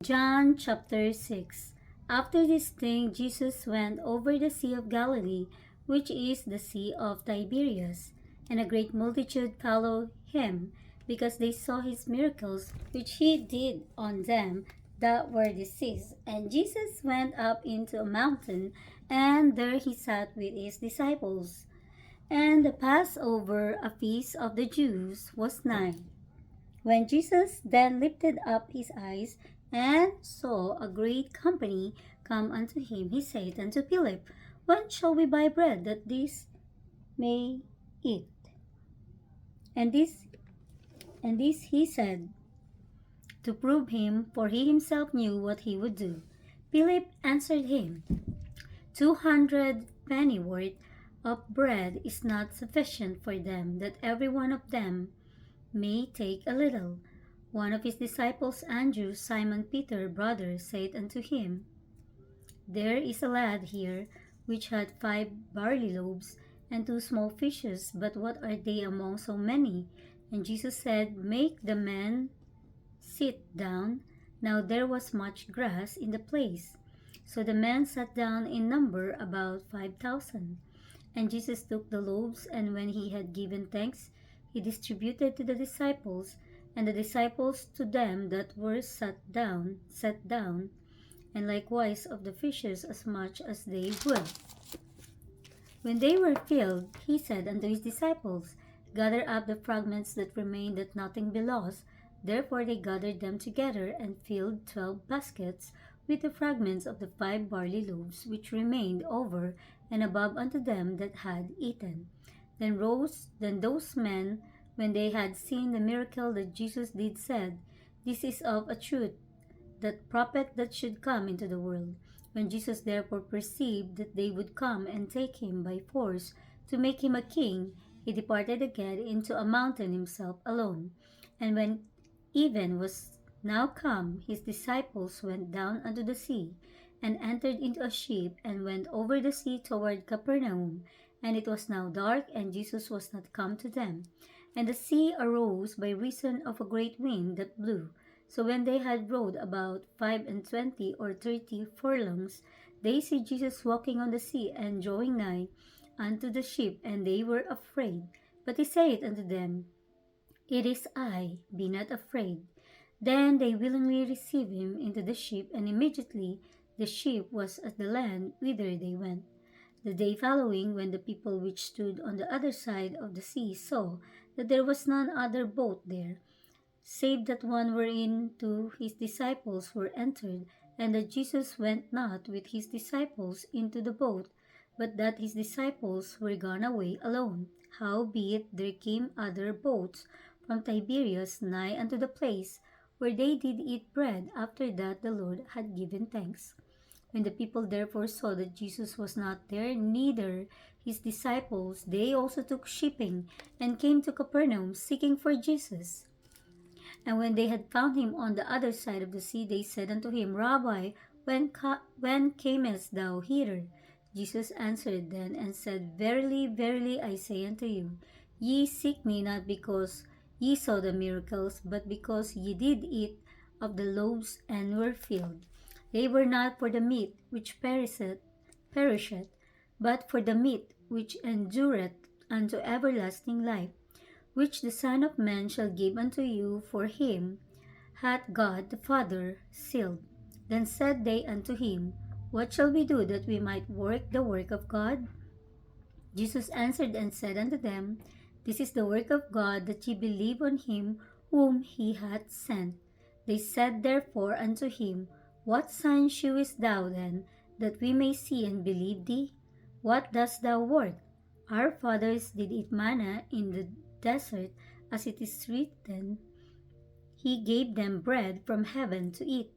John chapter 6. After this thing, Jesus went over the Sea of Galilee, which is the Sea of Tiberias, and a great multitude followed him, because they saw his miracles, which he did on them that were diseased. And Jesus went up into a mountain, and there he sat with his disciples. And the Passover, a feast of the Jews, was nigh. When Jesus then lifted up his eyes and saw a great company come unto him, he said unto Philip, When shall we buy bread that these may eat? And this he said to prove him, for he himself knew what he would do. Philip answered him, 200 pennyworth of bread is not sufficient for them, that every one of them may take a little. One of his disciples, Andrew, Simon Peter's brother, said unto him, There is a lad here which had 5 barley loaves and 2 small fishes, but what are they among so many? And Jesus said, Make the men sit down. Now there was much grass in the place. So the men sat down in number about 5,000. And Jesus took the loaves, and when he had given thanks, he distributed to the disciples, and the disciples to them that were sat down, and likewise of the fishes as much as they would. When they were filled, he said unto his disciples, Gather up the fragments that remain, that nothing be lost. Therefore they gathered them together, and filled 12 baskets with the fragments of the 5 barley loaves which remained over and above unto them that had eaten. Then those men, when they had seen the miracle that Jesus did, said, This is of a truth that prophet that should come into the world. When Jesus therefore perceived that they would come and take him by force to make him a king, he departed again into a mountain himself alone. And when even was now come, his disciples went down unto the sea, and entered into a ship, and went over the sea toward Capernaum. And it was now dark, and Jesus was not come to them. And the sea arose by reason of a great wind that blew. So when they had rowed about 25 or 30 furlongs, they see Jesus walking on the sea, and drawing nigh unto the ship, and they were afraid. But he said unto them, It is I, be not afraid. Then they willingly received him into the ship, and immediately the ship was at the land whither they went. The day following, when the people which stood on the other side of the sea saw that there was none other boat there, save that one wherein 2 his disciples were entered, and that Jesus went not with his disciples into the boat, but that his disciples were gone away alone. Howbeit there came other boats from Tiberias nigh unto the place where they did eat bread, after that the Lord had given thanks. When the people therefore saw that Jesus was not there, neither his disciples, they also took shipping, and came to Capernaum, seeking for Jesus. And when they had found him on the other side of the sea, they said unto him, Rabbi, when camest thou hither? Jesus answered then and said, Verily, verily, I say unto you, ye seek me not because ye saw the miracles, but because ye did eat of the loaves and were filled. They were not for the meat which perisheth, but for the meat which endureth unto everlasting life, which the Son of Man shall give unto you. For him hath God the Father sealed. Then said they unto him, What shall we do that we might work the work of God? Jesus answered and said unto them, This is the work of God, that ye believe on him whom he hath sent. They said therefore unto him, What sign shewest thou then, that we may see and believe thee? What dost thou work? Our fathers did eat manna in the desert, as it is written, He gave them bread from heaven to eat.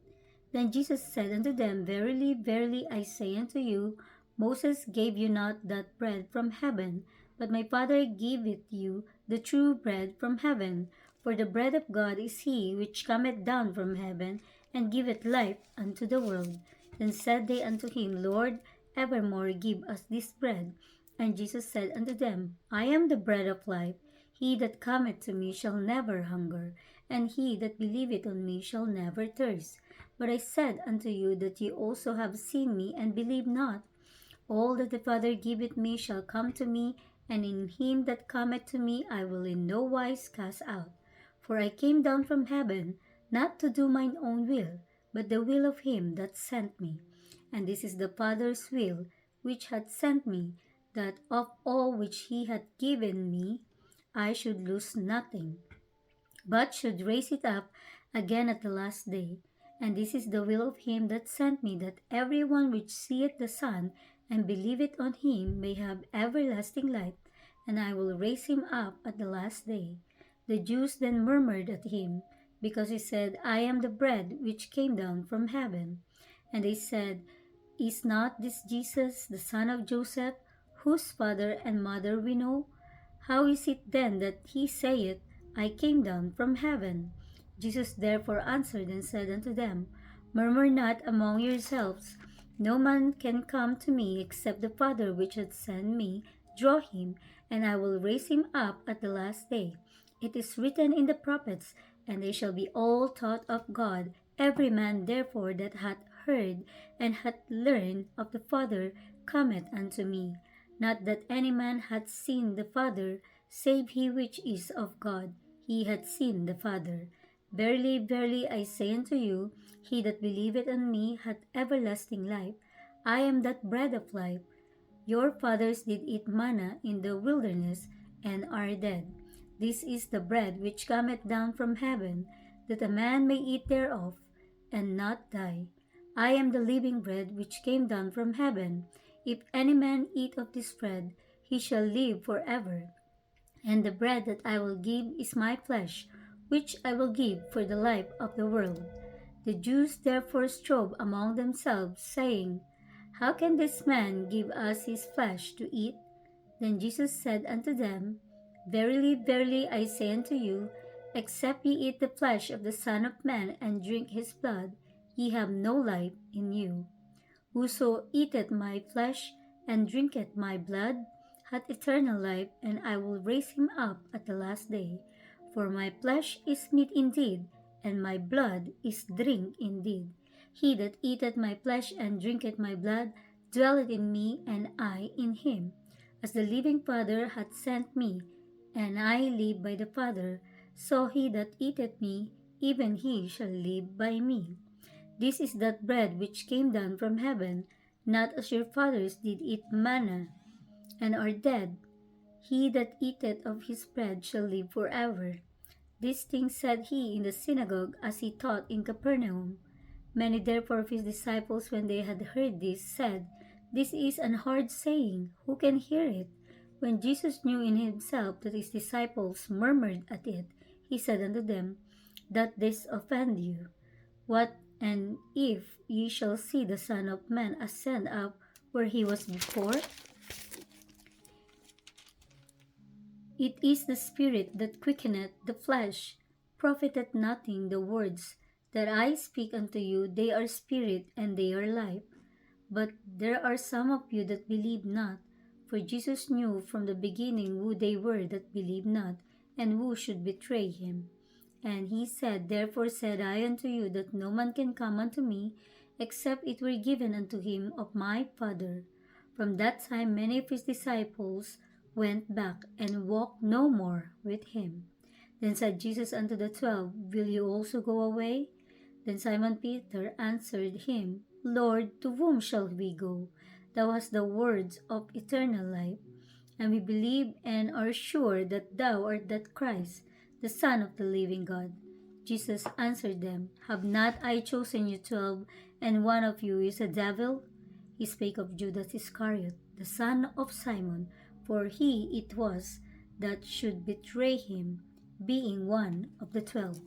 Then Jesus said unto them, Verily, verily, I say unto you, Moses gave you not that bread from heaven, but my Father giveth you the true bread from heaven. For the bread of God is he which cometh down from heaven, and giveth life unto the world. Then said they unto him, Lord, evermore give us this bread. And Jesus said unto them, I am the bread of life. He that cometh to me shall never hunger, and he that believeth on me shall never thirst. But I said unto you that ye also have seen me, and believe not. All that the Father giveth me shall come to me, and in him that cometh to me I will in no wise cast out. For I came down from heaven, not to do mine own will, but the will of him that sent me. And this is the Father's will, which hath sent me, that of all which he hath given me I should lose nothing, but should raise it up again at the last day. And this is the will of him that sent me, that every one which seeth the Son and believeth on him may have everlasting life, and I will raise him up at the last day. The Jews then murmured at him, because he said, I am the bread which came down from heaven. And they said, Is not this Jesus, the son of Joseph, whose father and mother we know? How is it then that he saith, I came down from heaven? Jesus therefore answered and said unto them, Murmur not among yourselves. No man can come to me except the Father which hath sent me draw him, and I will raise him up at the last day. It is written in the prophets, and they shall be all taught of God. Every man therefore that hath heard and hath learned of the Father cometh unto me. Not that any man hath seen the Father, save he which is of God. He hath seen the Father. Verily, verily, I say unto you, he that believeth on me hath everlasting life. I am that bread of life. Your fathers did eat manna in the wilderness, and are dead. This is the bread which cometh down from heaven, that a man may eat thereof, and not die. I am the living bread which came down from heaven. If any man eat of this bread, he shall live for ever. And the bread that I will give is my flesh, which I will give for the life of the world. The Jews therefore strove among themselves, saying, How can this man give us his flesh to eat? Then Jesus said unto them, Verily, verily, I say unto you, except ye eat the flesh of the Son of Man and drink his blood, ye have no life in you. Whoso eateth my flesh and drinketh my blood hath eternal life, and I will raise him up at the last day. For my flesh is meat indeed, and my blood is drink indeed. He that eateth my flesh and drinketh my blood dwelleth in me, and I in him. As the living Father hath sent me, and I live by the Father, so he that eateth me, even he shall live by me. This is that bread which came down from heaven, not as your fathers did eat manna, and are dead. He that eateth of his bread shall live forever. These things said he in the synagogue as he taught in Capernaum. Many therefore of his disciples, when they had heard this, said, This is an hard saying, who can hear it? When Jesus knew in himself that his disciples murmured at it, he said unto them, Doth this offend you? What and if ye shall see the Son of Man ascend up where he was before? It is the Spirit that quickeneth, the flesh profiteth nothing. The words that I speak unto you, they are spirit, and they are life. But there are some of you that believe not. For Jesus knew from the beginning who they were that believed not, and who should betray him. And he said, Therefore said I unto you, that no man can come unto me, except it were given unto him of my Father. From that time many of his disciples went back, and walked no more with him. Then said Jesus unto the 12, Will you also go away? Then Simon Peter answered him, Lord, to whom shall we go? Thou hast the words of eternal life, and we believe and are sure that thou art that Christ, the Son of the living God. Jesus answered them, Have not I chosen you 12, and one of you is a devil? He spake of Judas Iscariot, the son of Simon, for he it was that should betray him, being one of the 12.